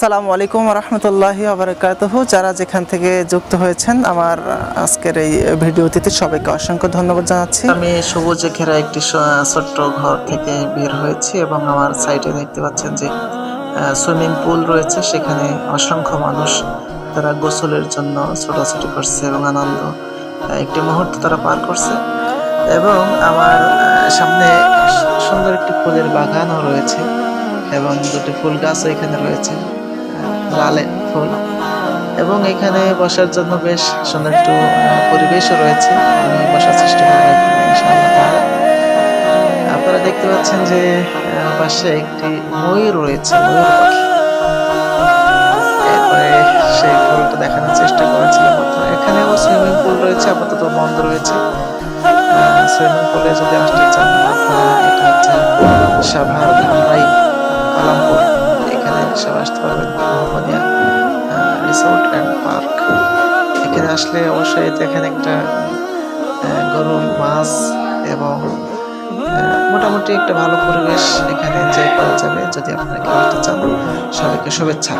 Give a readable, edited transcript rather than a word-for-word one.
আসসালামু আলাইকুম রহমতুল্লাহি আবরাকাতুহু। যারা যেখান থেকে যুক্ত হয়েছেন আমার আজকের এই ভিডিওটিতে সবাইকে অসংখ্য ধন্যবাদ জানাচ্ছি। আমি সবুজে ঘেরা একটি ছোট্ট ঘর থেকে বের হয়েছি এবং আমার সাইডে দেখতে পাচ্ছেন যে সুইমিং পুল রয়েছে, সেখানে অসংখ্য মানুষ তারা গোসলের জন্য ছোটাছুটি করছে এবং আনন্দ একটি মুহূর্ত তারা পার করছে। এবং আমার সামনে সুন্দর একটি ফুলের বাগানও রয়েছে এবং দুটি ফুল গাছও এখানে রয়েছে, লালে ফুল, এবং এখানে বসার জন্য বেশ সুন্দর একটু পরিবেশও রয়েছে। আমি বসার চেষ্টা করবো এখানে ইনশাআল্লাহ তাআলা। আপনারা দেখতে পাচ্ছেন যে পাশে একটি ময়ূর রয়েছে, ময়ূর পাখি। এরপরে সেই ফুলটা দেখানোর চেষ্টা করেছিলাম আপনারা। এখানেও সুইমিং পুল রয়েছে, আপাতত বন্ধ রয়েছে। সুইমিং পুলে যদি আসতে চান আপনারা, এটা হচ্ছে সাভার ধামরাই আলামপুর, এখানে সব আসতে পারবেন। মোহাম্মদিয়া রিসোর্ট অ্যান্ড পার্ক, এখানে আসলে অবশ্যই দেখেন একটা গরু, মাছ এবং মোটামুটি একটা ভালো পরিবেশ এখানে এনজয় করা যাবে। যদি আপনারা কেউ আসতে চান, সবাইকে শুভেচ্ছা।